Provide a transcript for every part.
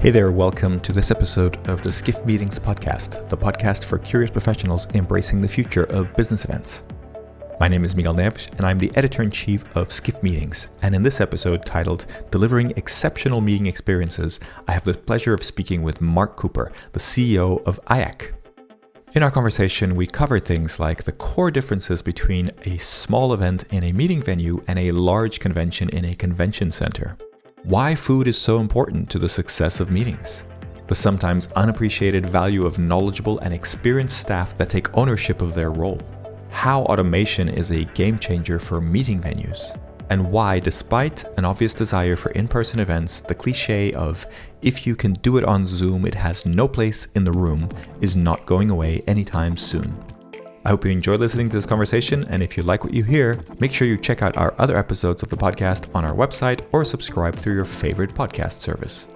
Hey there, welcome to this episode of the Skift Meetings podcast, the podcast for curious professionals embracing the future of business events. My name is Miguel Neves, and I'm the editor-in-chief of Skift Meetings. And in this episode titled Delivering Exceptional Meeting Experiences, I have the pleasure of speaking with Mark Cooper, the CEO of IACC. In our conversation, we covered things like the core differences between a small event in a meeting venue and a large convention in a convention center. Why food is so important to the success of meetings. The sometimes unappreciated value of knowledgeable and experienced staff that take ownership of their role. How automation is a game changer for meeting venues. And why, despite an obvious desire for in-person events, the cliche of if you can do it on Zoom, it has no place in the room is not going away anytime soon. I hope you enjoy listening to this conversation, and if you like what you hear, make sure you check out our other episodes of the podcast on our website or subscribe through your favorite podcast service.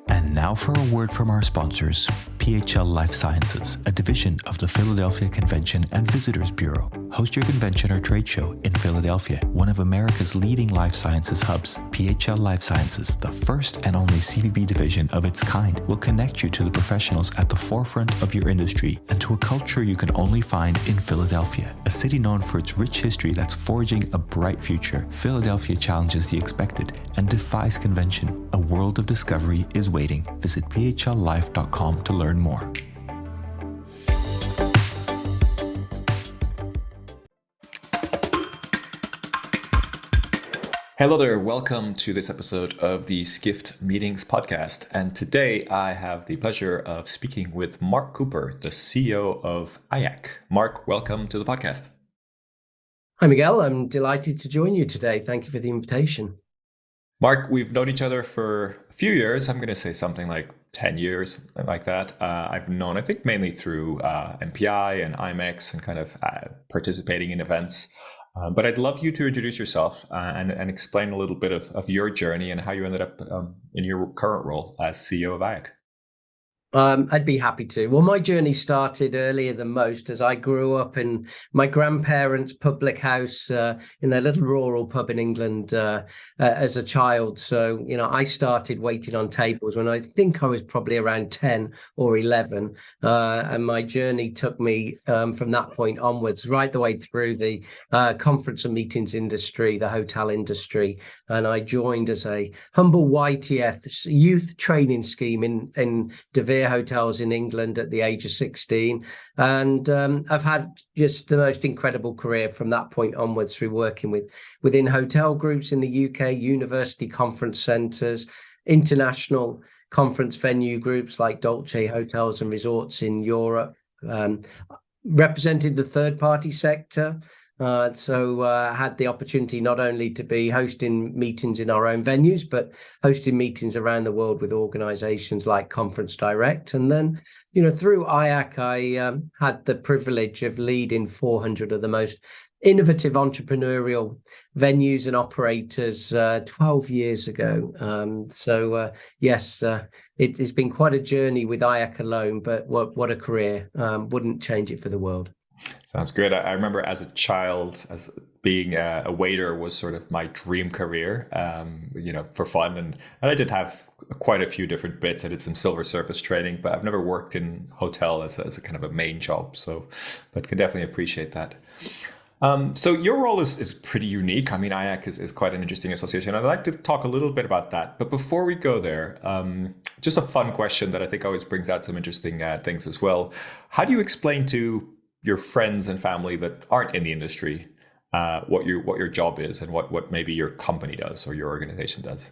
And now for a word from our sponsors, PHL Life Sciences, a division of the Philadelphia Convention and Visitors Bureau. Host your convention or trade show in Philadelphia, one of America's leading life sciences hubs. PHL Life Sciences, the first and only CVB division of its kind, will connect you to the professionals at the forefront of your industry and to a culture you can only find in Philadelphia. A city known for its rich history that's forging a bright future, Philadelphia challenges the expected and defies convention. A world of discovery is waiting. Visit phllife.com to learn more. Hello there, welcome to this episode of the Skift Meetings podcast. And today I have the pleasure of speaking with Mark Cooper, the CEO of IACC. Mark, welcome to the podcast. Hi, Miguel. I'm delighted to join you today. Thank you for the invitation. Mark, we've known each other for a few years. I'm going to say something like 10 years, like that. I've known, I think, mainly through MPI and IMEX and kind of participating in events. But I'd love you to introduce yourself and explain a little bit of your journey and how you ended up in your current role as CEO of IACC. I'd be happy to. Well, my journey started earlier than most as I grew up in my grandparents' public house in a little rural pub in England as a child. So, I started waiting on tables when I think I was probably around 10 or 11. And my journey took me from that point onwards, right the way through the conference and meetings industry, the hotel industry. And I joined as a humble YTF youth training scheme in De Vere hotels in England at the age of 16, and I've had just the most incredible career from that point onwards through working within hotel groups in the UK, university conference centres, international conference venue groups like Dolce Hotels and Resorts in Europe, represented the third party sector. So had the opportunity not only to be hosting meetings in our own venues, but hosting meetings around the world with organizations like Conference Direct. And then, through IACC, I had the privilege of leading 400 of the most innovative entrepreneurial venues and operators 12 years ago. Yes, it's been quite a journey with IACC alone, but what a career. Wouldn't change it for the world. Sounds good. I remember as a child, as being a waiter was sort of my dream career, for fun. And I did have quite a few different bits. I did some silver service training, but I've never worked in hotel as a kind of a main job. But can definitely appreciate that. So your role is pretty unique. I mean, IACC is quite an interesting association. I'd like to talk a little bit about that. But before we go there, just a fun question that I think always brings out some interesting things as well. How do you explain to your friends and family that aren't in the industry what your job is and what maybe your company does or your organization does?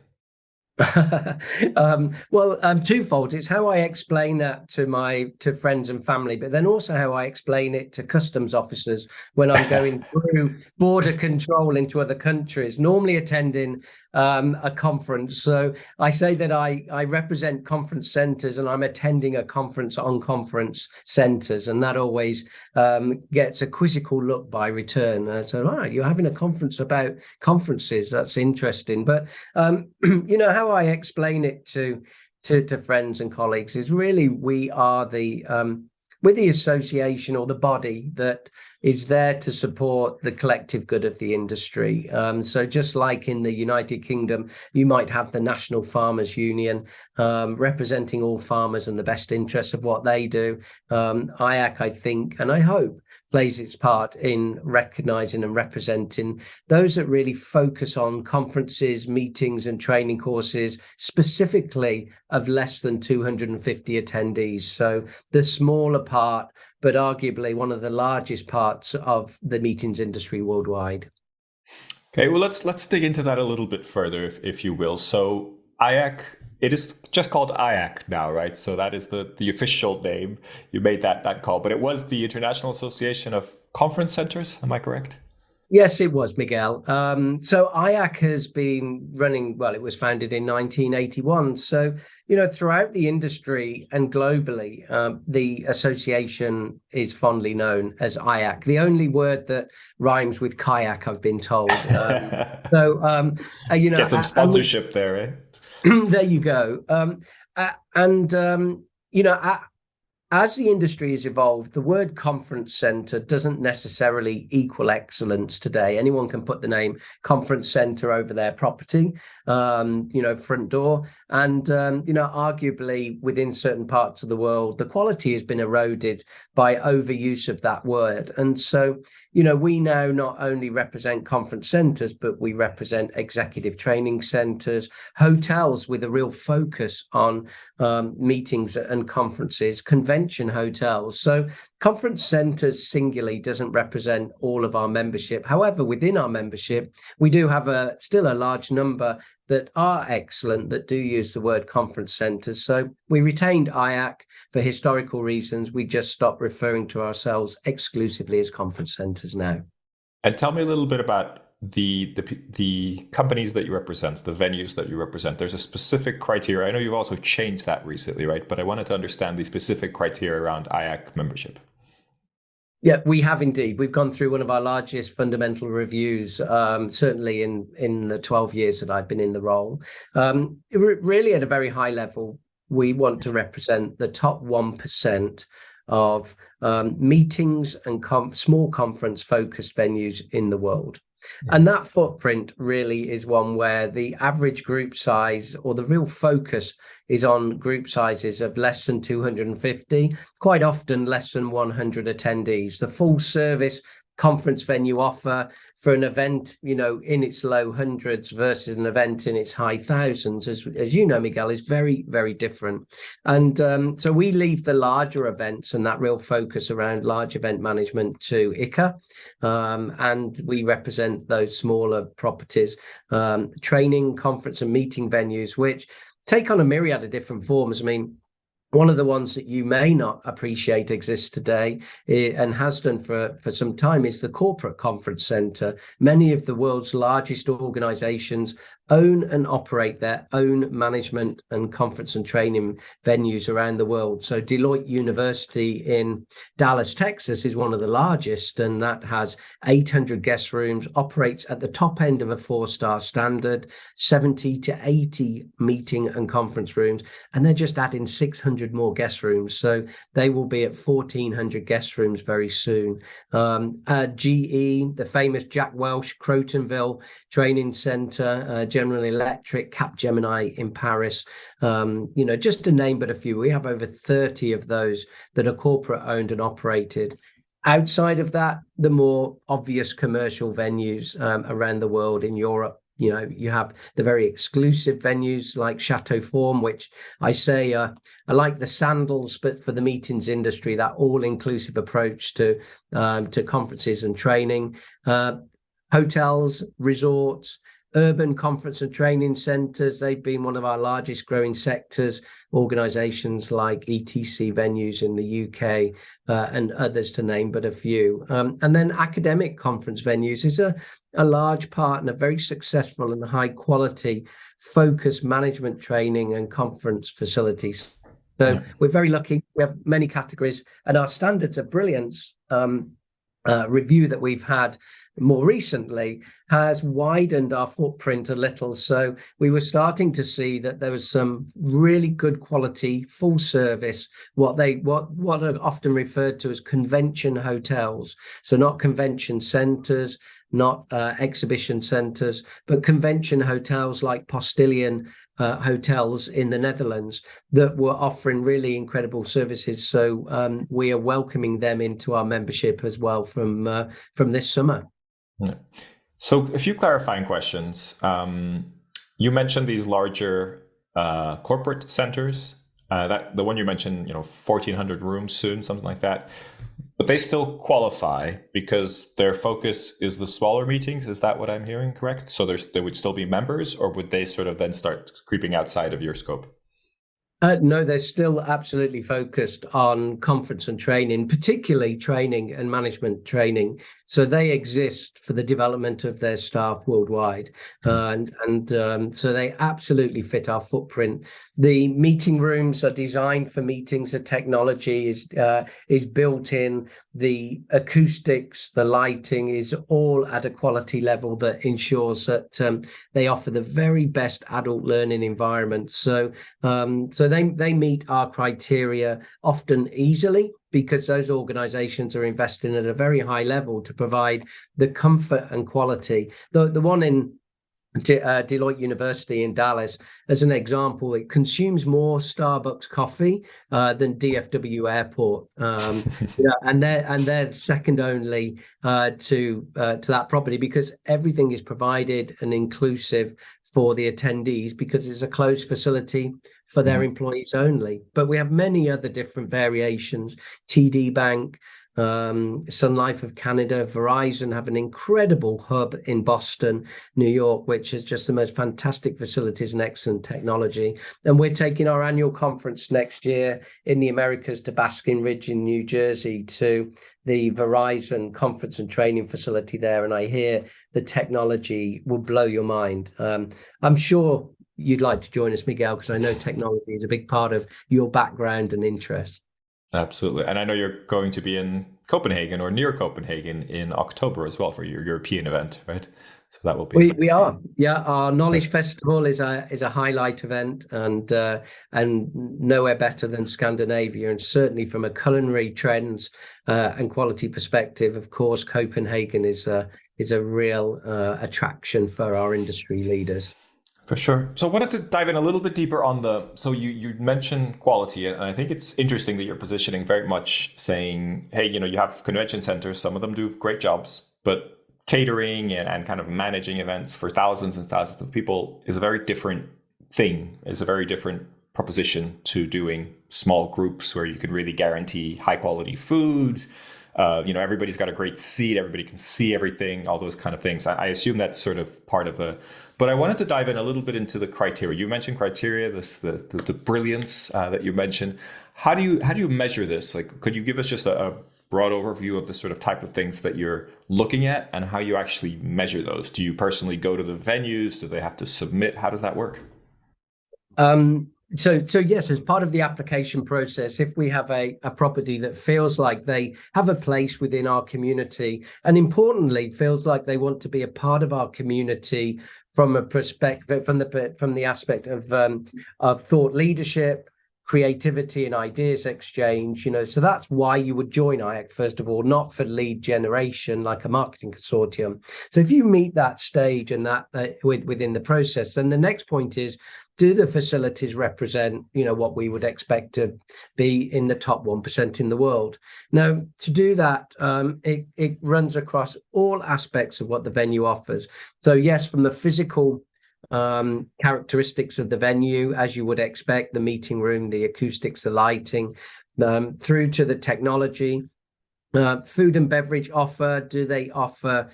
Twofold. It's how I explain that to friends and family, but then also how I explain it to customs officers when I'm going through border control into other countries, normally attending a conference. So I say that I represent conference centers and I'm attending a conference on conference centers, and that always gets a quizzical look by return. So, you're having a conference about conferences. That's interesting. But how I explain it to friends and colleagues is really we are the with the association or the body that is there to support the collective good of the industry. So just like in the United Kingdom, you might have the National Farmers Union representing all farmers and the best interests of what they do. IACC, I think, and I hope, plays its part in recognising and representing those that really focus on conferences, meetings and training courses, specifically of less than 250 attendees. So the smaller part, but arguably one of the largest parts of the meetings industry worldwide. Okay, well, let's dig into that a little bit further, if you will. So IACC, it is just called IACC now, right? So that is the official name. You made that call, but it was the International Association of Conference Centers. Am I correct? Yes, it was, Miguel. So IACC has been running, well, it was founded in 1981. So, throughout the industry and globally, the association is fondly known as IACC, the only word that rhymes with kayak, I've been told. Get some sponsorship there, eh? There you go. As the industry has evolved, the word conference center doesn't necessarily equal excellence today. Anyone can put the name conference center over their property, front door. And, arguably within certain parts of the world, the quality has been eroded by overuse of that word. And so, we now not only represent conference centers, but we represent executive training centers, hotels with a real focus on meetings and conferences, convention hotels. So conference centers singularly doesn't represent all of our membership. However, within our membership, we do have still a large number that are excellent, that do use the word conference centers. So we retained IACC for historical reasons. We just stopped referring to ourselves exclusively as conference centers now. And tell me a little bit about the companies that you represent, the venues that you represent. There's a specific criteria. I know you've also changed that recently, right? But I wanted to understand the specific criteria around IACC membership. Yeah, we have indeed. We've gone through one of our largest fundamental reviews, certainly in the 12 years that I've been in the role. Really at a very high level, we want to represent the top 1% of meetings and small conference focused venues in the world. And that footprint really is one where the average group size, or the real focus, is on group sizes of less than 250, quite often less than 100 attendees. The full service conference venue offer for an event, in its low hundreds versus an event in its high thousands, as you know, Miguel, is very, very different. And so we leave the larger events and that real focus around large event management to ICA, and we represent those smaller properties, training, conference and meeting venues, which take on a myriad of different forms. I mean, one of the ones that you may not appreciate exists today and has done for some time is the corporate conference center. Many of the world's largest organizations own and operate their own management and conference and training venues around the world. So Deloitte University in Dallas, Texas is one of the largest, and that has 800 guest rooms, operates at the top end of a 4-star standard, 70 to 80 meeting and conference rooms, and they're just adding 600 more guest rooms. So they will be at 1,400 guest rooms very soon. GE, the famous Jack Welch Crotonville Training Center, General Electric, Capgemini in Paris, just to name but a few. We have over 30 of those that are corporate owned and operated. Outside of that, the more obvious commercial venues around the world. In Europe, you have the very exclusive venues like Chateau Forme, which I say are like the sandals, but for the meetings industry, that all-inclusive approach to conferences and training. Hotels, resorts, urban conference and training centers, they've been one of our largest growing sectors. Organizations like ETC venues in the UK and others, to name but a few. And then academic conference venues is a large part and a very successful and high quality focused management training and conference facilities. So we're very lucky. We have many categories, and our standards of brilliance review that we've had more recently has widened our footprint a little. So we were starting to see that there was some really good quality, full service, what are often referred to as convention hotels. So not convention centers, not exhibition centers, but convention hotels like Postilion hotels in the Netherlands that were offering really incredible services. So we are welcoming them into our membership as well from this summer. Yeah. So a few clarifying questions. You mentioned these larger corporate centers. That the one you mentioned, 1,400 rooms soon, something like that. But they still qualify because their focus is the smaller meetings. Is that what I'm hearing correct? So there would still be members, or would they sort of then start creeping outside of your scope? No, they're still absolutely focused on conference and training, particularly training and management training. So they exist for the development of their staff worldwide. So they absolutely fit our footprint. The meeting rooms are designed for meetings. The technology is built in. The acoustics, the lighting is all at a quality level that ensures that they offer the very best adult learning environment. So they meet our criteria often easily, because those organizations are investing at a very high level to provide the comfort and quality. The one in Deloitte University in Dallas, as an example, it consumes more Starbucks coffee than DFW Airport, and they're second only to that property, because everything is provided and inclusive for the attendees, because it's a closed facility for their employees only. But we have many other different variations. TD Bank, Sun Life of Canada, Verizon have an incredible hub in Boston, New York, which is just the most fantastic facilities and excellent technology. And we're taking our annual conference next year in the Americas to Basking Ridge in New Jersey, to the Verizon conference and training facility there. And I hear the technology will blow your mind. I'm sure you'd like to join us, Miguel, because I know technology is a big part of your background and interest. Absolutely. And I know you're going to be in Copenhagen or near Copenhagen in October as well for your European event, right? So that will be. We are. Yeah. Our Knowledge Festival is a highlight event, and nowhere better than Scandinavia. And certainly from a culinary trends and quality perspective, of course, Copenhagen is a real attraction for our industry leaders. For sure. So I wanted to dive in a little bit deeper on so you mentioned quality, and I think it's interesting that you're positioning very much saying, hey, you have convention centers, some of them do great jobs, but catering and kind of managing events for thousands and thousands of people is a very different thing, is a very different proposition to doing small groups where you can really guarantee high quality food. Everybody's got a great seat, everybody can see everything, all those kind of things. I assume that's sort of part of but I wanted to dive in a little bit into the criteria. You mentioned criteria, the brilliance that you mentioned. How do you measure this? Like, could you give us just a broad overview of the sort of type of things that you're looking at and how you actually measure those? Do you personally go to the venues? Do they have to submit? How does that work? So yes, as part of the application process, if we have a property that feels like they have a place within our community, and importantly feels like they want to be a part of our community from a perspective, from the aspect of thought leadership, creativity and ideas exchange, so that's why you would join IACC, first of all, not for lead generation like a marketing consortium. So if you meet that stage and that within the process, then the next point is, do the facilities represent, what we would expect to be in the top 1% in the world? Now, to do that, it runs across all aspects of what the venue offers. So yes, from the physical characteristics of the venue, as you would expect, the meeting room, the acoustics, the lighting, through to the technology, food and beverage offer. Do they offer,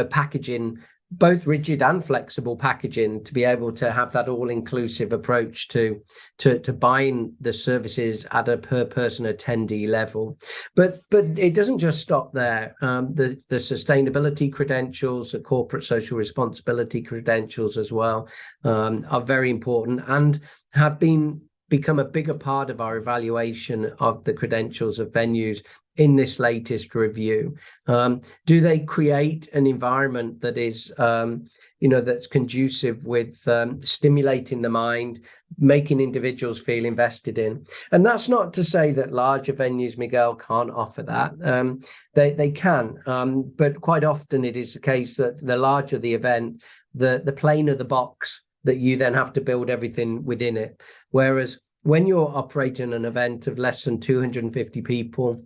packaging, both rigid and flexible packaging, to be able to have that all-inclusive approach to buying the services at a per person attendee level. But it doesn't just stop there. The sustainability credentials, the corporate social responsibility credentials as well, are very important and have become a bigger part of our evaluation of the credentials of venues in this latest review? Do they create an environment that is, that's conducive with stimulating the mind, making individuals feel invested in? And that's not to say that larger venues, Miguel, can't offer that. They can, but quite often it is the case that the larger the event, the plainer the box that you then have to build everything within it. Whereas when you're operating an event of less than 250 people,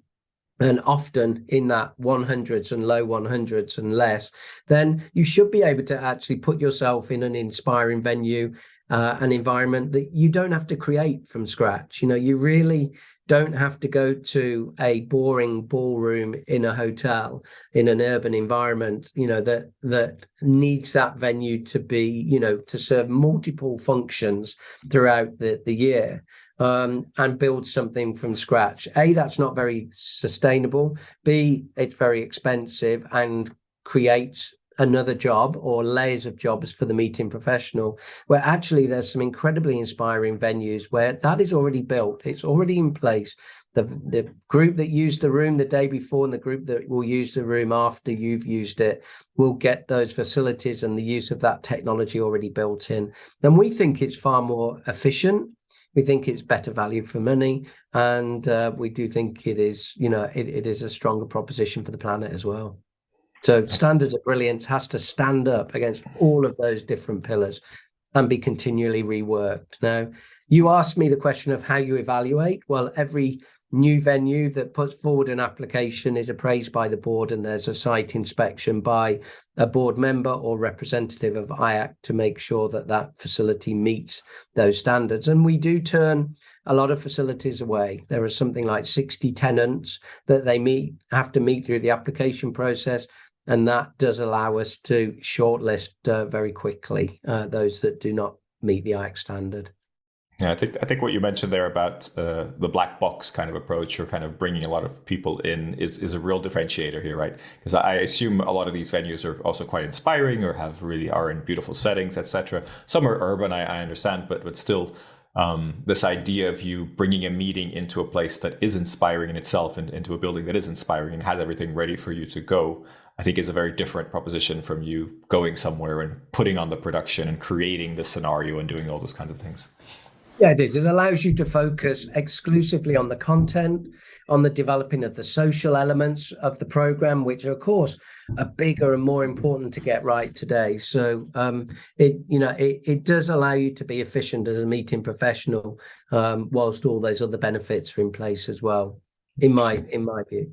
and often in that 100s and low 100s and less, then you should be able to actually put yourself in an inspiring venue, an environment that you don't have to create from scratch. You really don't have to go to a boring ballroom in a hotel in an urban environment, that needs that venue to be, to serve multiple functions throughout the year. And build something from scratch. A, that's not very sustainable. B, it's very expensive and creates another job or layers of jobs for the meeting professional, where actually there's some incredibly inspiring venues where that is already built. It's already in place. The group that used the room the day before and the group that will use the room after you've used it will get those facilities and the use of that technology already built in. Then we think it's far more efficient. We think it's better value for money, and we do think it is, it is a stronger proposition for the planet as well. So standards of brilliance has to stand up against all of those different pillars and be continually reworked. Now, you asked me the question of how you evaluate. Well, every new venue that puts forward an application is appraised by the board, and there's a site inspection by a board member or representative of IACC to make sure that that facility meets those standards. And we do turn a lot of facilities away. There are something like 60 tenants that they have to meet through the application process, and that does allow us to shortlist very quickly those that do not meet the IACC standard. Yeah, I think what you mentioned there about the black box kind of approach, or kind of bringing a lot of people in, is a real differentiator here, right? Because I assume a lot of these venues are also quite inspiring, or are in beautiful settings, etc. Some are urban, I understand, but still, this idea of you bringing a meeting into a place that is inspiring in itself, and into a building that is inspiring and has everything ready for you to go, I think is a very different proposition from you going somewhere and putting on the production and creating the scenario and doing all those kinds of things. Yeah, it is. It allows you to focus exclusively on the content, on the developing of the social elements of the program, which of course are bigger and more important to get right today. So it does allow you to be efficient as a meeting professional, whilst all those other benefits are in place as well, in my view.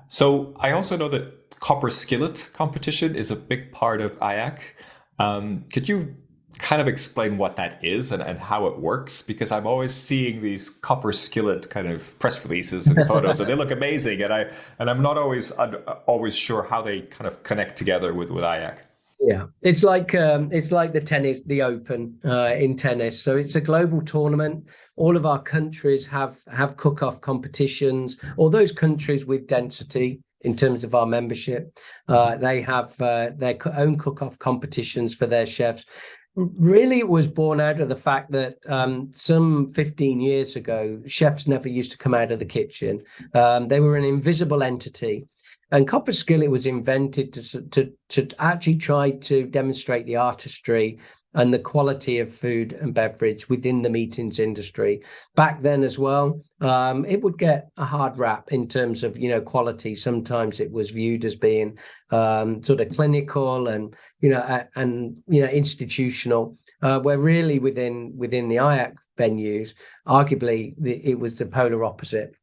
So I also know that copper skillet competition is a big part of IACC. Could you kind of explain what that is and how it works? Because I'm always seeing these copper skillet kind of press releases and photos, and they look amazing, and I'm not always sure how they kind of connect together with IACC. Yeah, it's like the Open in tennis. So it's a global tournament. All of our countries have cook-off competitions. All those countries with density in terms of our membership, they have their own cook-off competitions for their chefs. Really, it was born out of the fact that some 15 years ago, chefs never used to come out of the kitchen. They were an invisible entity. And copper skillet was invented to actually try to demonstrate the artistry and the quality of food and beverage within the meetings industry. Back then as well, it would get a hard rap in terms of, quality. Sometimes it was viewed as being sort of clinical and institutional, where really within the IACC venues, arguably it was the polar opposite.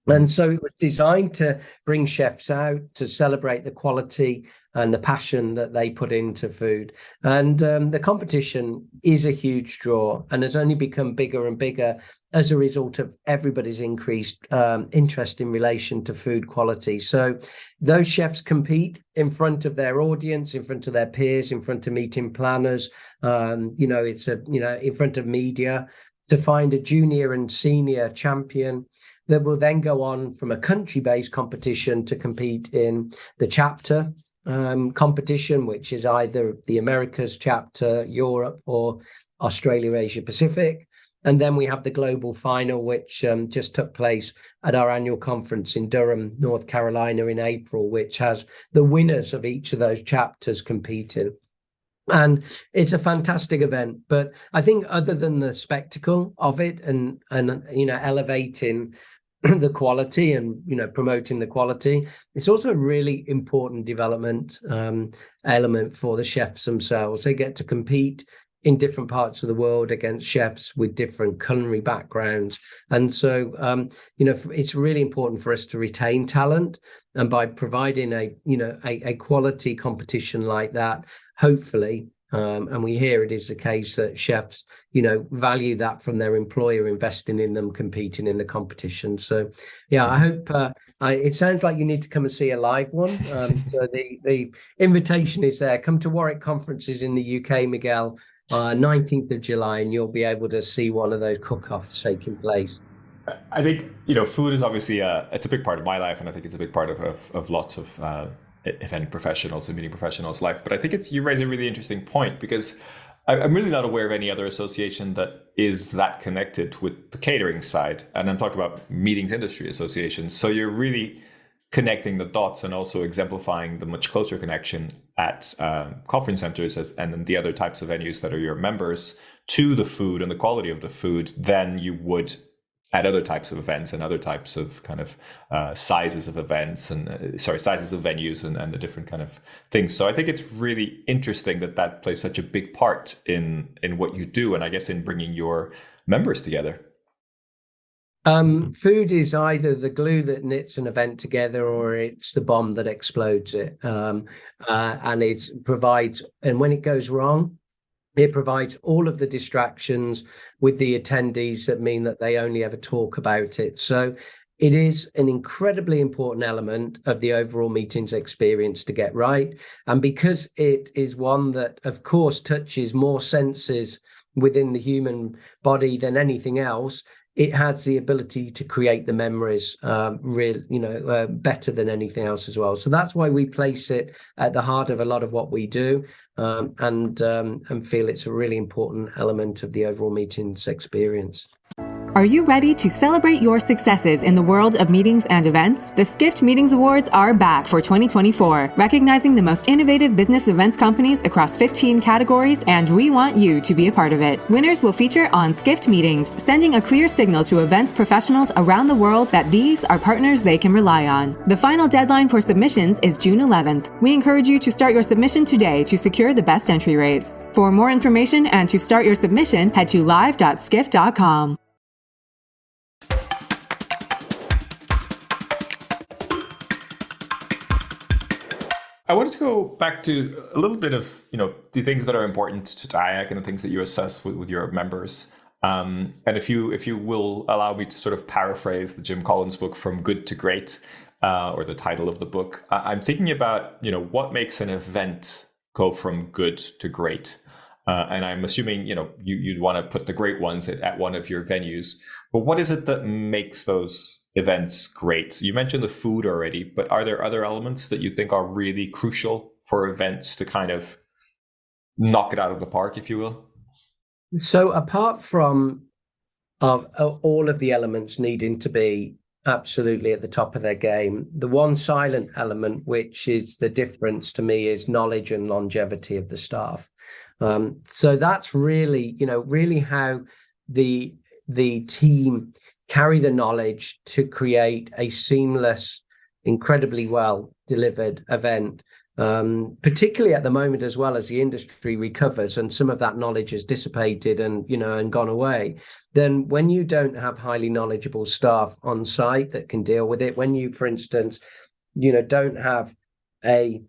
And so it was designed to bring chefs out to celebrate the quality and the passion that they put into food. And the competition is a huge draw and has only become bigger and bigger as a result of everybody's increased interest in relation to food quality. So those chefs compete in front of their audience, in front of their peers, in front of meeting planners, in front of media, to find a junior and senior champion that will then go on from a country-based competition to compete in the chapter competition, which is either the Americas chapter, Europe, or Australia, Asia Pacific. And then we have the global final, which just took place at our annual conference in Durham, North Carolina in April, which has the winners of each of those chapters competing. And it's a fantastic event. But I think other than the spectacle of it and elevating the quality and promoting the quality, it's also a really important development element for the chefs themselves. They get to compete in different parts of the world against chefs with different culinary backgrounds, and so it's really important for us to retain talent, and by providing a quality competition like that, hopefully and we hear it is the case that chefs value that from their employer investing in them competing in the competition. So I hope it sounds like you need to come and see a live one. So the invitation is there. Come to Warwick conferences in the UK, Miguel, 19th of July, and you'll be able to see one of those cook-offs taking place. I think food is obviously it's a big part of my life, and I think it's a big part of lots of event professionals and meeting professionals' life. But I think you raise a really interesting point, because I'm really not aware of any other association that is that connected with the catering side, and I'm talking about meetings industry associations. So you're really connecting the dots and also exemplifying the much closer connection at conference centers and the other types of venues that are your members to the food and the quality of the food than you would at other types of events and other types of kind of sizes of events and sizes of venues and the different kind of things. So I think it's really interesting that plays such a big part in what you do, and I guess in bringing your members together. Food is either the glue that knits an event together, or it's the bomb that explodes it. And it provides, and when it goes wrong, it provides all of the distractions with the attendees that mean that they only ever talk about it. So it is an incredibly important element of the overall meetings experience to get right. And because it is one that, of course, touches more senses within the human body than anything else, it has the ability to create the memories better than anything else as well. So that's why we place it at the heart of a lot of what we do, and feel it's a really important element of the overall meetings experience. Are you ready to celebrate your successes in the world of meetings and events? The Skift Meetings Awards are back for 2024, recognizing the most innovative business events companies across 15 categories, and we want you to be a part of it. Winners will feature on Skift Meetings, sending a clear signal to events professionals around the world that these are partners they can rely on. The final deadline for submissions is June 11th. We encourage you to start your submission today to secure the best entry rates. For more information and to start your submission, head to live.skift.com. I wanted to go back to a little bit of, the things that are important to IACC and the things that you assess with your members. And if you will allow me to sort of paraphrase the Jim Collins book, From Good to Great, or the title of the book, I'm thinking about, what makes an event go from good to great. And I'm assuming, you'd want to put the great ones at one of your venues. But what is it that makes those events great? You mentioned the food already, but are there other elements that you think are really crucial for events to kind of knock it out of the park, if you will? So apart from all of the elements needing to be absolutely at the top of their game, the one silent element, which is the difference to me, is knowledge and longevity of the staff. So that's really, really how the team carry the knowledge to create a seamless, incredibly well delivered event, particularly at the moment, as well as the industry recovers and some of that knowledge has dissipated and gone away. Then when you don't have highly knowledgeable staff on site that can deal with it, when you, for instance, don't have a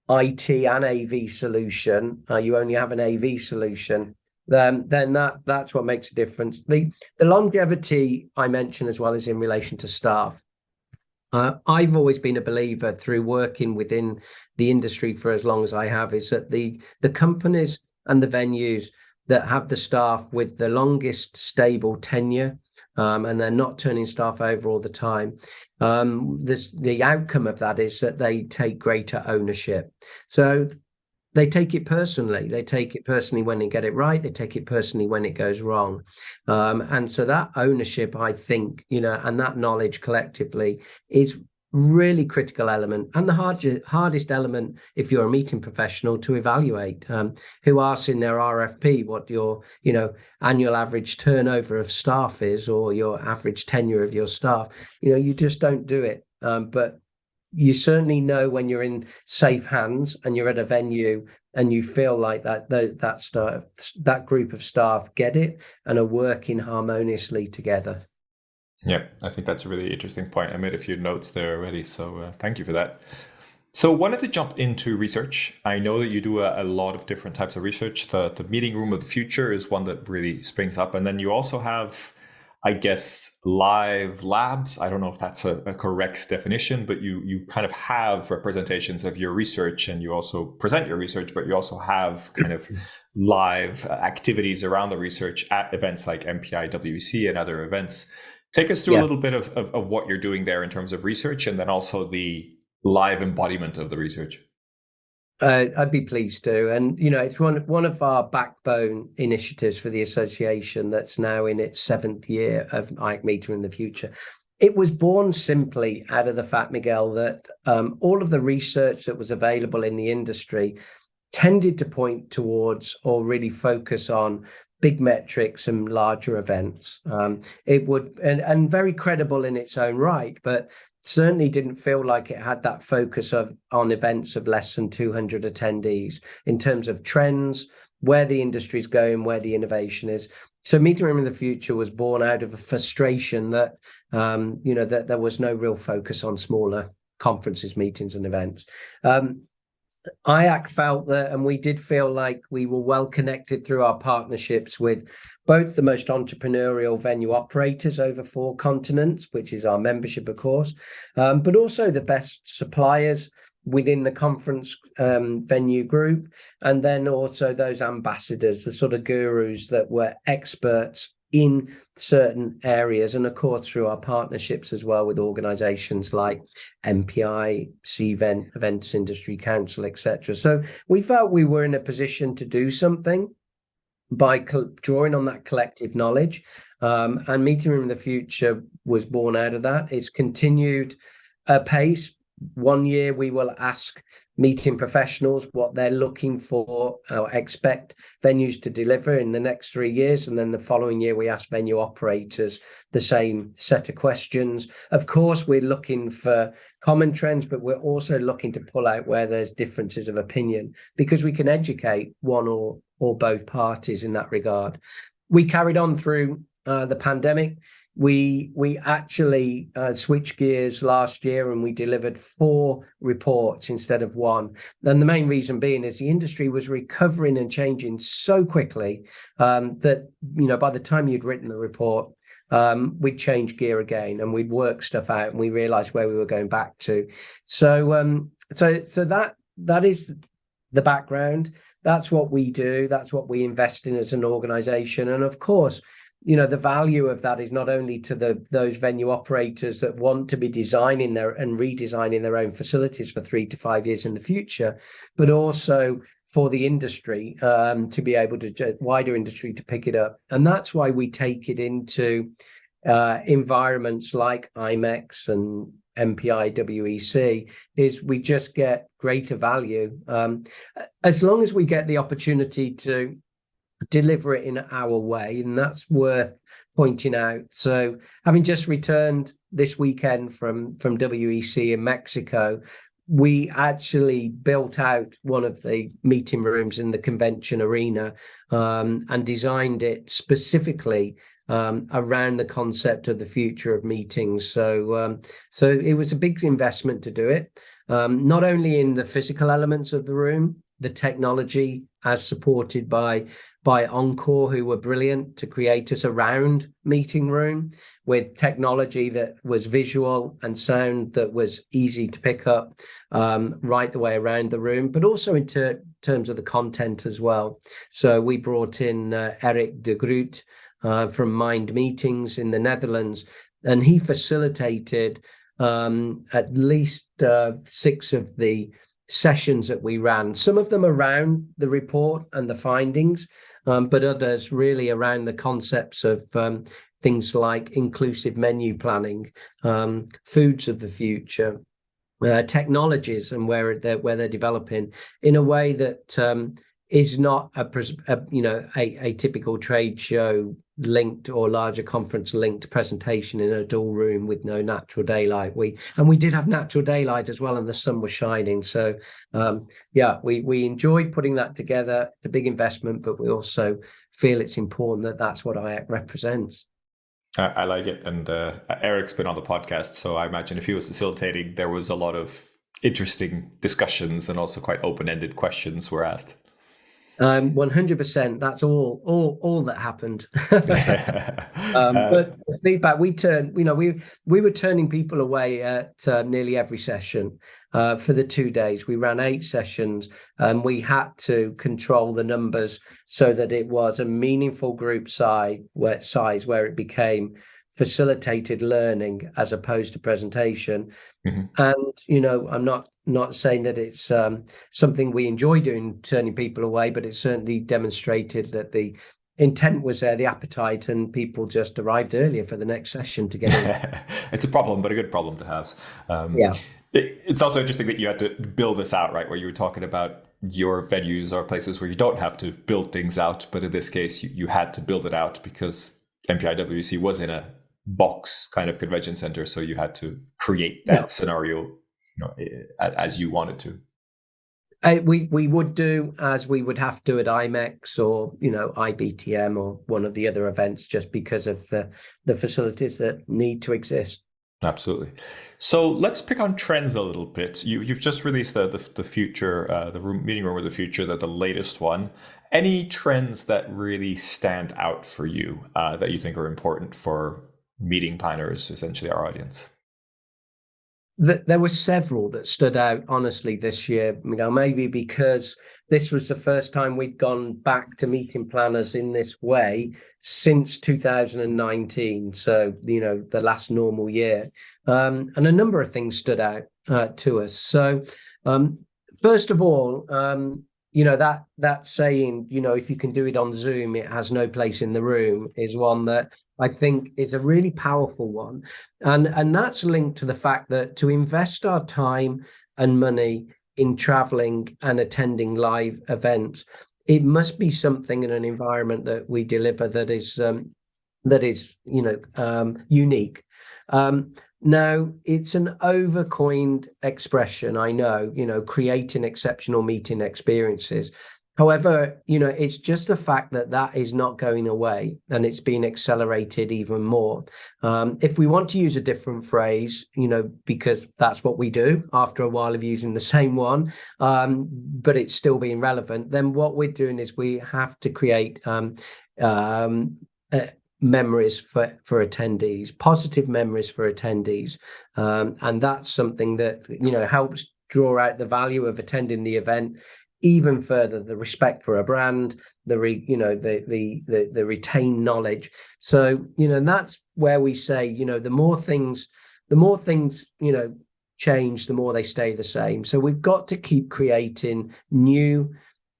IT and AV solution, you only have an AV solution, then that's what makes a difference. The longevity I mentioned as well is in relation to staff. I've always been a believer, through working within the industry for as long as I have, is that the companies and the venues that have the staff with the longest stable tenure, and they're not turning staff over all the time, the outcome of that is that they take greater ownership. So they take it personally. They take it personally when they get it right. They take it personally when it goes wrong. And so that ownership, I think, and that knowledge collectively is really critical element, and the hardest element if you're a meeting professional to evaluate. Who asks in their RFP what your annual average turnover of staff is, or your average tenure of your staff? You just don't do it. But you certainly know when you're in safe hands and you're at a venue and you feel like that group of staff get it and are working harmoniously together. Yeah, I think that's a really interesting point. I made a few notes there already, so thank you for that. So wanted to jump into research. I know that you do a lot of different types of research. The meeting room of the future is one that really springs up. And then you also have, I guess, live labs. I don't know if that's a correct definition, but you kind of have representations of your research, and you also present your research, but you also have kind of live activities around the research at events like MPI, WEC, and other events. Take us through a little bit of what you're doing there in terms of research, and then also the live embodiment of the research. I'd be pleased to. And, it's one of our backbone initiatives for the association that's now in its 7th year of IACC Meeting in the Future. It was born simply out of the fact, Miguel, that all of the research that was available in the industry tended to point towards or really focus on big metrics and larger events. It would, and very credible in its own right, but certainly didn't feel like it had that focus on events of less than 200 attendees in terms of trends, where the industry is going, where the innovation is. So Meeting Room in the Future was born out of a frustration that, that there was no real focus on smaller conferences, meetings, and events. IACC felt that, and we did feel like we were well connected through our partnerships with both the most entrepreneurial venue operators over 4 continents, which is our membership, of course, but also the best suppliers within the conference venue group, and then also those ambassadors, the sort of gurus that were experts in certain areas, and of course through our partnerships as well with organizations like MPI, CVent, Events Industry Council, etc. So we felt we were in a position to do something by drawing on that collective knowledge, and Meeting Room in the Future was born out of that. It's continued apace. One year we will ask meeting professionals what they're looking for or expect venues to deliver in the next 3 years, and then the following year we ask venue operators the same set of questions. Of course, we're looking for common trends, but we're also looking to pull out where there's differences of opinion, because we can educate one or both parties in that regard. We carried on through the pandemic. We actually switched gears last year, and we delivered 4 reports instead of 1. And the main reason being is the industry was recovering and changing so quickly that, by the time you'd written the report, we'd change gear again and we'd work stuff out, and we realized where we were going back to. So that is the background. That's what we do. That's what we invest in as an organization. And of course, the value of that is not only to those venue operators that want to be designing and redesigning their own facilities for 3 to 5 years in the future, but also for the industry to be able to, wider industry to pick it up. And that's why we take it into environments like IMEX and MPI, WEC, is we just get greater value. As long as we get the opportunity to deliver it in our way, and that's worth pointing out. So having just returned this weekend from WEC in Mexico, we actually built out one of the meeting rooms in the convention arena and designed it specifically around the concept of the future of meetings. So it was a big investment to do it, not only in the physical elements of the room, the technology as supported by Encore, who were brilliant to create us a round meeting room with technology that was visual and sound that was easy to pick up right the way around the room, but also in terms of the content as well. So we brought in Eric de Groot from Mind Meetings in the Netherlands, and he facilitated at least 6 of the sessions that we ran, some of them around the report and the findings, but others really around the concepts of things like inclusive menu planning, foods of the future, technologies, and where they're developing in a way that is not a typical trade show linked or larger conference linked presentation in a dull room with no natural daylight. We did have natural daylight as well, and the sun was shining. So we enjoyed putting that together. It's a big investment, but we also feel it's important that that's what IACC represents. I like it. And Eric's been on the podcast, so I imagine if he was facilitating, there was a lot of interesting discussions and also quite open-ended questions were asked. 100%. That's all that happened. But the feedback we were turning people away at nearly every session for the 2 days. We ran 8 sessions, and we had to control the numbers so that it was a meaningful group size where it became facilitated learning as opposed to presentation. Mm-hmm. And I'm not saying that it's something we enjoy doing, turning people away, but it certainly demonstrated that the intent was there, the appetite, and people just arrived earlier for the next session to get in. It's a problem, but a good problem to have. It's also interesting that you had to build this out, right? Where you were talking about your venues or places where you don't have to build things out, but in this case, you had to build it out because MPIWC was in a box kind of convention center, so you had to create that scenario, as you wanted to. We would do as we would have to at IMEX or IBTM or one of the other events, just because of the facilities that need to exist. Absolutely. So let's pick on trends a little bit. You've just released the future, the meeting room of the future, the latest one. Any trends that really stand out for you that you think are important for meeting planners, essentially our audience? There were several that stood out, honestly, this year, Miguel, maybe because this was the first time we'd gone back to meeting planners in this way since 2019. So, the last normal year. And a number of things stood out to us. So, first of all, that saying, if you can do it on Zoom, it has no place in the room, is one that I think is a really powerful one. And that's linked to the fact that to invest our time and money in traveling and attending live events, it must be something in an environment that we deliver that is unique. Now, it's an overcoined expression, I know, creating exceptional meeting experiences. However, it's just the fact that is not going away, and it's being accelerated even more. If we want to use a different phrase, because that's what we do after a while of using the same one, but it's still being relevant, then what we're doing is we have to create memories for attendees, positive memories for attendees. And that's something that, helps draw out the value of attending the event even further, the respect for a brand, the retained knowledge. So, and that's where we say, the more things, change, the more they stay the same. So we've got to keep creating new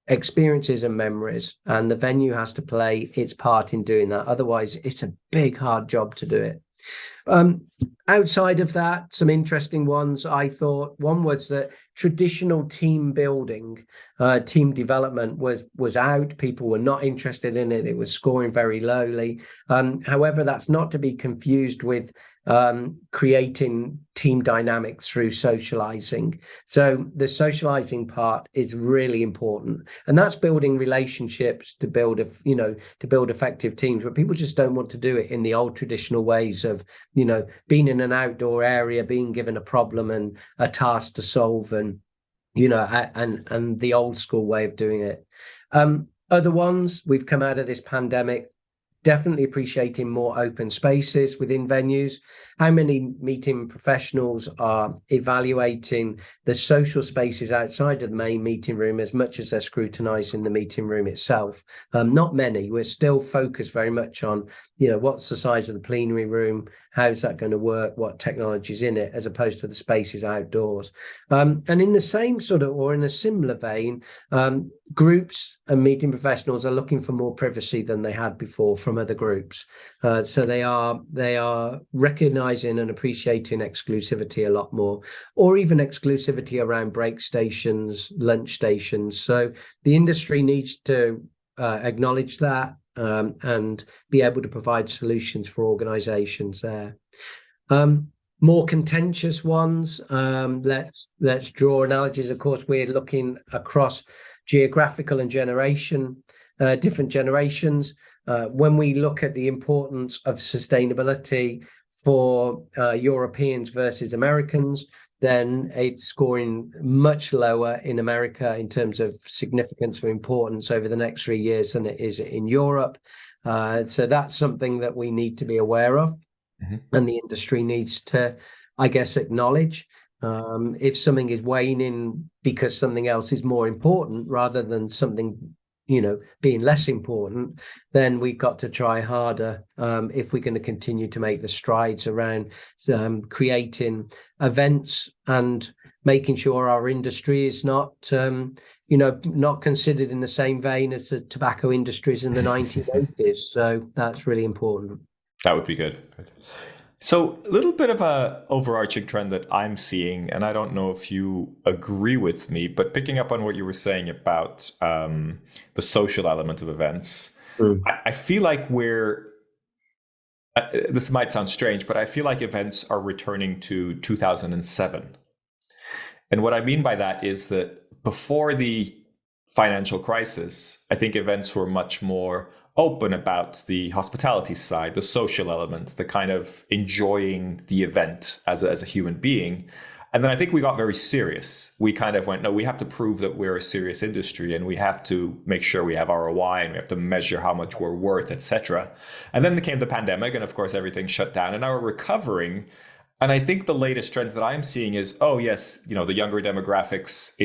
experiences and memories, and the venue has to play its part in doing that. Otherwise, it's a big, hard job to do it. Outside of that, some interesting ones, I thought. One was that traditional team building, team development was out. People were not interested in it. It was scoring very lowly. However, that's not to be confused with creating team dynamics through socializing. So the socializing part is really important, and that's building relationships to build effective teams. But people just don't want to do it in the old traditional ways of being in an outdoor area, being given a problem and a task to solve, and and the old school way of doing it. Other ones, we've come out of this pandemic definitely appreciating more open spaces within venues. How many meeting professionals are evaluating the social spaces outside of the main meeting room as much as they're scrutinizing the meeting room itself? Not many. We're still focused very much on, what's the size of the plenary room? How's that going to work? What technology's in it, as opposed to the spaces outdoors? And in the same sort of, or in a similar vein, groups and meeting professionals are looking for more privacy than they had before from other groups. So they are recognizing and appreciating exclusivity a lot more, or even exclusivity around break stations, lunch stations. So the industry needs to acknowledge that and be able to provide solutions for organizations there. More contentious ones, let's draw analogies. Of course, we're looking across geographical and different generations. When we look at the importance of sustainability for Europeans versus Americans, then it's scoring much lower in America in terms of significance or importance over the next 3 years than it is in Europe. So that's something that we need to be aware of. And the industry needs to, I guess, acknowledge if something is waning because something else is more important rather than something, being less important, then we've got to try harder if we're going to continue to make the strides around creating events and making sure our industry is not considered in the same vein as the tobacco industries in the 1980s. So that's really important. That would be good. So a little bit of a overarching trend that I'm seeing, and I don't know if you agree with me, but picking up on what you were saying about the social element of events, I feel like this might sound strange, but I feel like events are returning to 2007. And what I mean by that is that before the financial crisis, I think events were much more open about the hospitality side, the social element, the kind of enjoying the event as a human being. And then I think we got very serious. We kind of went, no, we have to prove that we're a serious industry and we have to make sure we have ROI and we have to measure how much we're worth, etc. And then came the pandemic and of course everything shut down and now we're recovering. And I think the latest trends that I'm seeing is, oh yes, the younger demographics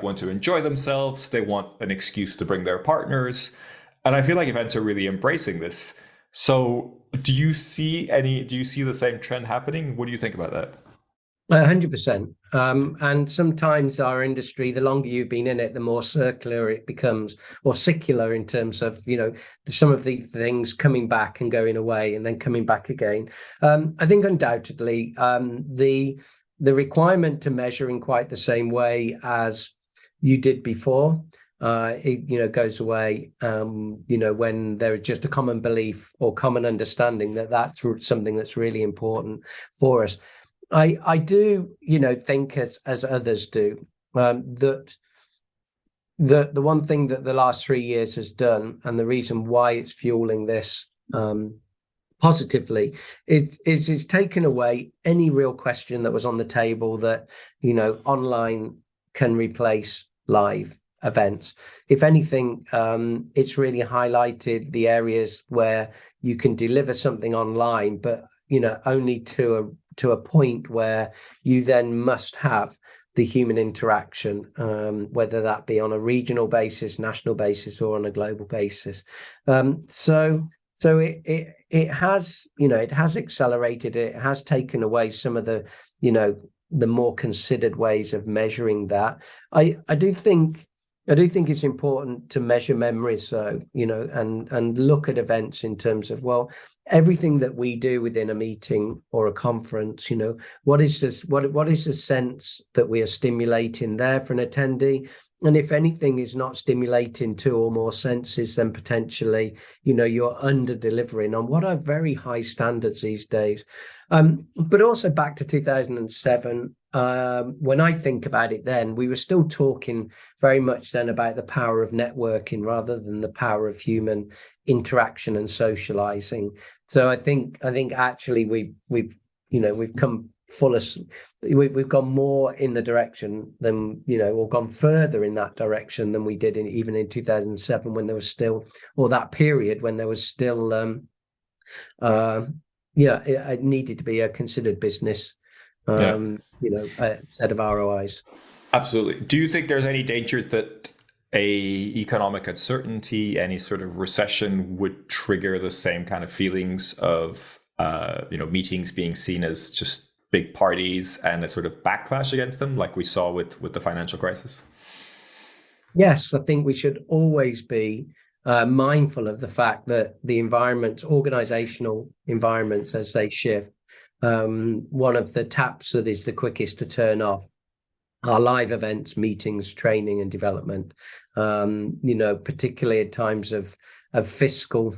want to enjoy themselves. They want an excuse to bring their partners. And I feel like events are really embracing this. So do you see the same trend happening? What do you think about that? 100%. And sometimes our industry, the longer you've been in it, the more circular it becomes, or secular in terms of, some of the things coming back and going away and then coming back again. I think undoubtedly the requirement to measure in quite the same way as you did before, it goes away, when there is just a common belief or common understanding that that's something that's really important for us. I do, think as others do, that the one thing that the last 3 years has done, and the reason why it's fueling this positively, is it's taken away any real question that was on the table that, online can replace live events. If anything, it's really highlighted the areas where you can deliver something online, but only to a point where you then must have the human interaction, whether that be on a regional basis, national basis, or on a global basis. So it has, it has accelerated. It has taken away some of the, the more considered ways of measuring that. I do think it's important to measure memories, though, and look at events in terms of, well, everything that we do within a meeting or a conference, what is this? What is the sense that we are stimulating there for an attendee? And if anything is not stimulating 2 or more senses, then potentially, you're under delivering on what are very high standards these days. But also back to 2007, when I think about it then, we were still talking very much then about the power of networking rather than the power of human interaction and socializing. So I think actually we've come we've gone more in the direction than, or gone further in that direction than we did even in 2007, when there was still, or that period when there was still, it needed to be a considered business, set of ROIs. Absolutely. Do you think there's any danger that a economic uncertainty, any sort of recession would trigger the same kind of feelings of, meetings being seen as just big parties and a sort of backlash against them, like we saw with the financial crisis? Yes, I think we should always be mindful of the fact that the organizational environments, as they shift, one of the taps that is the quickest to turn off are live events, meetings, training and development, particularly at times of fiscal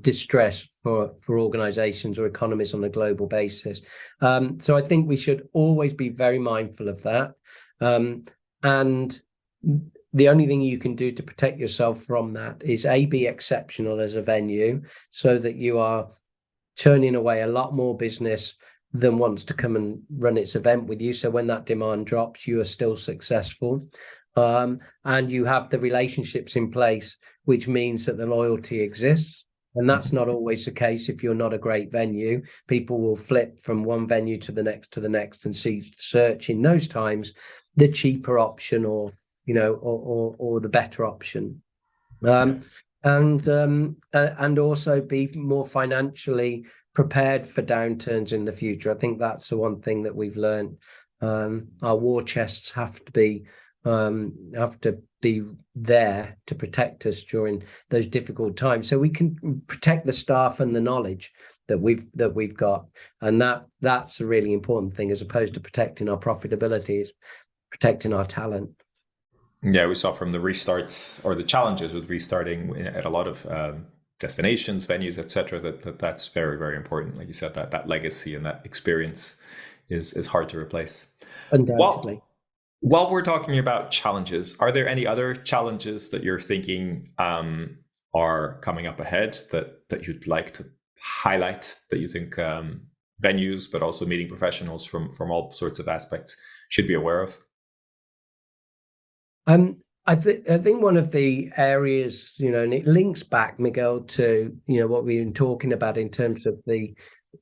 distress for organizations or economies on a global basis. So I think we should always be very mindful of that. And the only thing you can do to protect yourself from that is be exceptional as a venue, so that you are turning away a lot more business than wants to come and run its event with you. So when that demand drops, you are still successful. And you have the relationships in place, which means that the loyalty exists. And that's not always the case. If you're not a great venue, people will flip from one venue to the next and search in those times the cheaper option or the better option. And also be more financially prepared for downturns in the future. I think that's the one thing that we've learned. Our war chests have to be there to protect us during those difficult times, so we can protect the staff and the knowledge that we've got. And that's a really important thing, as opposed to protecting our profitability, is protecting our talent. Yeah, we saw from the restart, or the challenges with restarting at a lot of destinations, venues, etc., that's very, very important. Like you said, that legacy and that experience is hard to replace. Undoubtedly. While we're talking about challenges, are there any other challenges that you're thinking are coming up ahead that you'd like to highlight, that you think venues, but also meeting professionals from all sorts of aspects should be aware of? I think one of the areas, and it links back, Miguel, to what we've been talking about in terms of the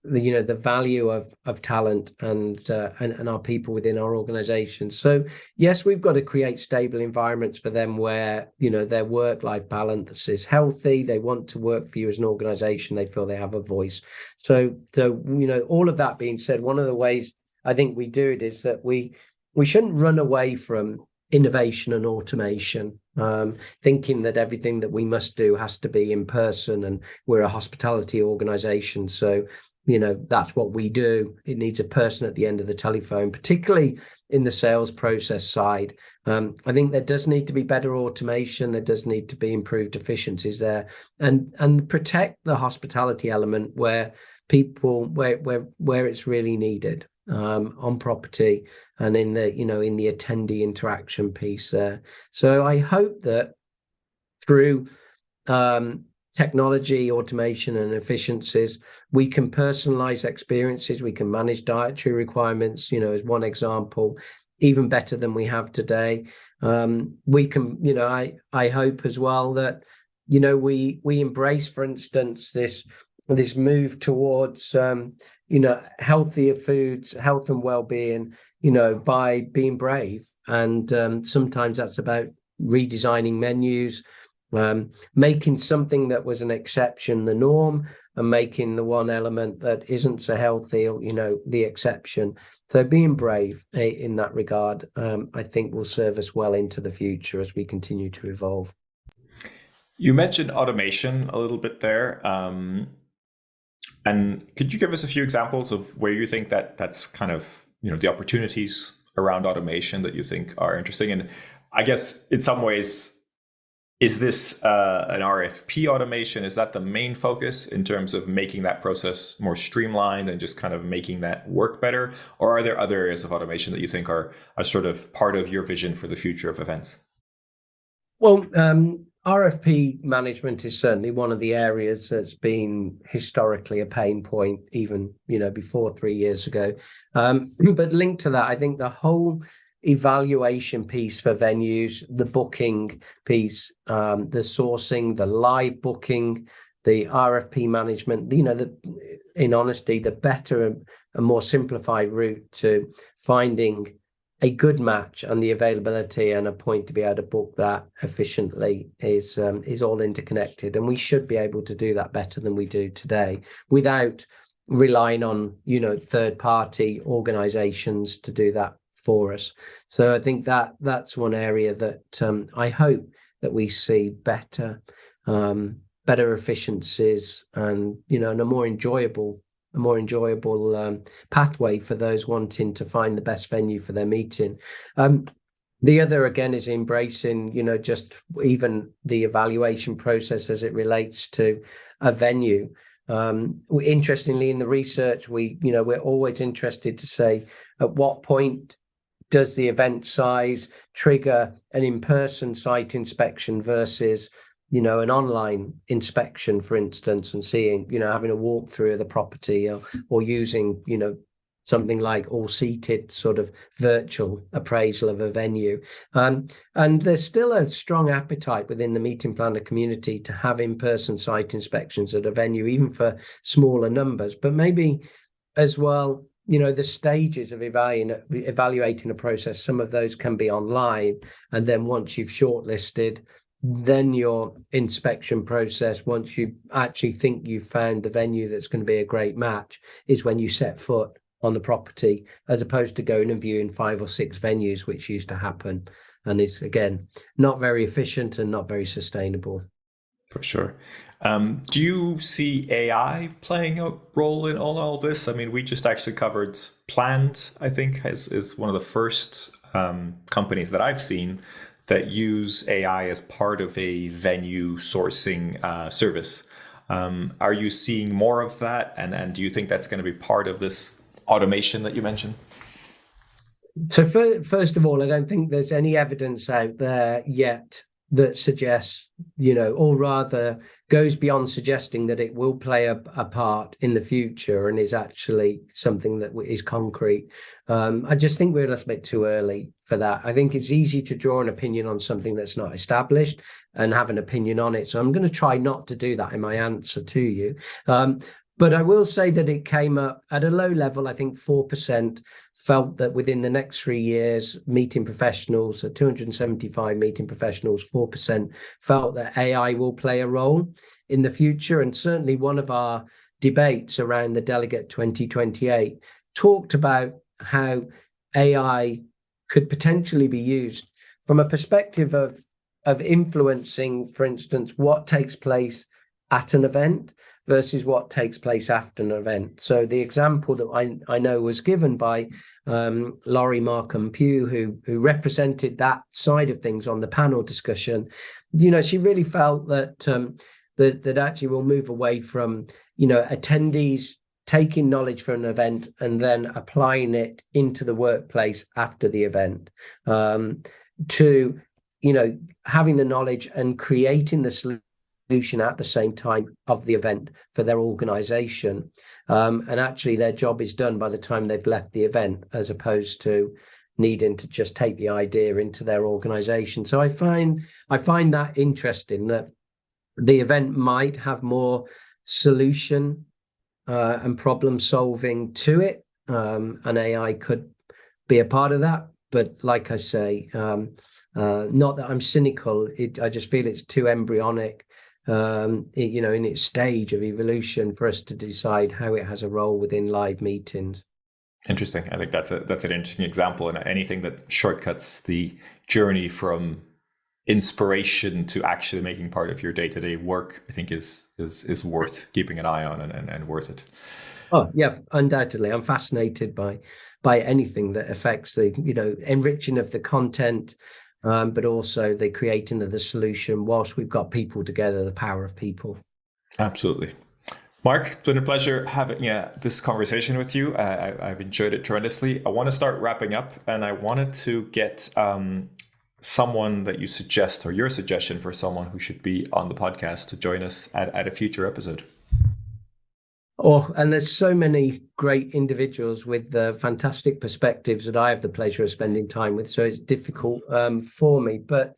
value of talent and our people within our organization. So yes, we've got to create stable environments for them where their work-life balance is healthy. They want to work for you as an organization. They feel they have a voice. So all of that being said, one of the ways I think we do it is that we shouldn't run away from innovation and automation, thinking that everything that we must do has to be in person, and we're a hospitality organization, so that's what we do. It needs a person at the end of the telephone, particularly in the sales process side. I think there does need to be better automation. There does need to be improved efficiencies there, and protect the hospitality element where it's really needed, on property and in the in the attendee interaction piece there. So I hope that through technology, automation and efficiencies, we can personalize experiences, we can manage dietary requirements, as one example, even better than we have today. We can, I hope as well that, we embrace, for instance, this move towards, healthier foods, health and well-being, by being brave. And sometimes that's about redesigning menus, making something that was an exception the norm, and making the one element that isn't so healthy, the exception. So being brave in that regard, I think will serve us well into the future as we continue to evolve. You mentioned automation a little bit there. And could you give us a few examples of where you think that's kind of, the opportunities around automation that you think are interesting? And I guess in some ways, is this an RFP automation? Is that the main focus in terms of making that process more streamlined and just kind of making that work better? Or are there other areas of automation that you think are sort of part of your vision for the future of events? Well, RFP management is certainly one of the areas that's been historically a pain point, even before 3 years ago. But linked to that, I think the whole evaluation piece for venues, the booking piece, the sourcing, the live booking, the RFP management, in honesty, the better and more simplified route to finding a good match and the availability and a point to be able to book that efficiently is all interconnected, and we should be able to do that better than we do today without relying on third party organizations to do that for us. So I think that's one area that I hope that we see better efficiencies and and a more enjoyable pathway for those wanting to find the best venue for their meeting. The other, again, is embracing, just even the evaluation process as it relates to a venue. Interestingly, in the research, we're always interested to say at what point does the event size trigger an in-person site inspection versus an online inspection, for instance, and seeing, having a walkthrough of the property or using, something like all-seated sort of virtual appraisal of a venue. And there's still a strong appetite within the meeting planner community to have in-person site inspections at a venue, even for smaller numbers. But maybe as well, the stages of evaluating a process, some of those can be online. And then once you've shortlisted, then your inspection process, once you actually think you've found the venue that's going to be a great match, is when you set foot on the property, as opposed to going and viewing 5 or 6 venues, which used to happen, and is, again, not very efficient and not very sustainable. For sure. Do you see AI playing a role in all this? I mean, we just actually covered Planned, I think, is one of the first companies that I've seen that use AI as part of a venue sourcing service. Are you seeing more of that? And do you think that's going to be part of this automation that you mentioned? So first of all, I don't think there's any evidence out there yet that suggests, or rather goes beyond suggesting that it will play a part in the future and is actually something that is concrete. I just think we're a little bit too early for that. I think it's easy to draw an opinion on something that's not established and have an opinion on it. So I'm going to try not to do that in my answer to you. But I will say that it came up at a low level. I think 4% felt that within the next 3 years, meeting professionals, 275 meeting professionals, 4% felt that AI will play a role in the future. And certainly one of our debates around the Delegate 2028 talked about how AI could potentially be used from a perspective of influencing, for instance, what takes place at an event versus what takes place after an event. So the example that I know was given by Laurie Markham Pugh, who represented that side of things on the panel discussion, she really felt that that actually we'll move away from attendees taking knowledge from an event and then applying it into the workplace after the event, to having the knowledge and creating the solution at the same time of the event for their organization, and actually their job is done by the time they've left the event, as opposed to needing to just take the idea into their organization. So I find that interesting, that the event might have more solution and problem solving to it, and AI could be a part of that. But like I say, not that I'm cynical, I just feel it's too embryonic in its stage of evolution for us to decide how it has a role within live meetings. Interesting. I think that's an interesting example, and anything that shortcuts the journey from inspiration to actually making part of your day-to-day work, I think is worth keeping an eye on and worth it. Oh yeah, undoubtedly. I'm fascinated by anything that affects the enriching of the content, but also the creating of the solution whilst we've got people together, the power of people. Absolutely. Mark, it's been a pleasure having this conversation with you. I've enjoyed it tremendously. I want to start wrapping up, and I wanted to get someone that you suggest, or your suggestion for someone who should be on the podcast to join us at a future episode? Oh, and there's so many great individuals with fantastic perspectives that I have the pleasure of spending time with. So it's difficult for me. But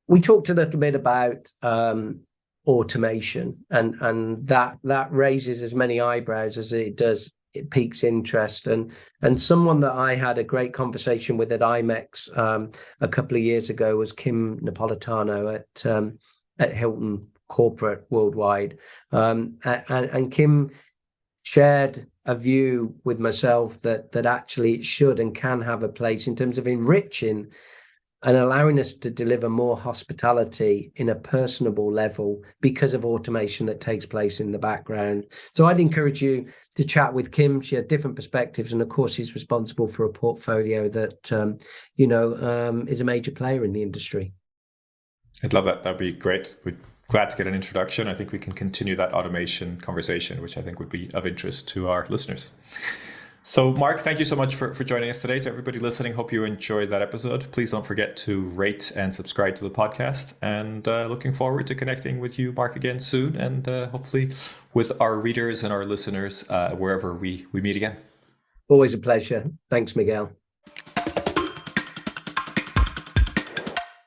we talked a little bit about automation, and that raises as many eyebrows as it does. It piques interest, and someone that I had a great conversation with at IMEX a couple of years ago was Kim Napolitano at Hilton Corporate Worldwide, and Kim shared a view with myself that actually it should and can have a place in terms of enriching and allowing us to deliver more hospitality in a personable level because of automation that takes place in the background. So I'd encourage you to chat with Kim. She had different perspectives, and of course, she's responsible for a portfolio that is a major player in the industry. I'd love that. That'd be great. We're glad to get an introduction. I think we can continue that automation conversation, which I think would be of interest to our listeners. So, Mark, thank you so much for joining us today. To everybody listening, hope you enjoyed that episode. Please don't forget to rate and subscribe to the podcast. And looking forward to connecting with you, Mark, again soon. And hopefully with our readers and our listeners wherever we meet again. Always a pleasure. Thanks, Miguel.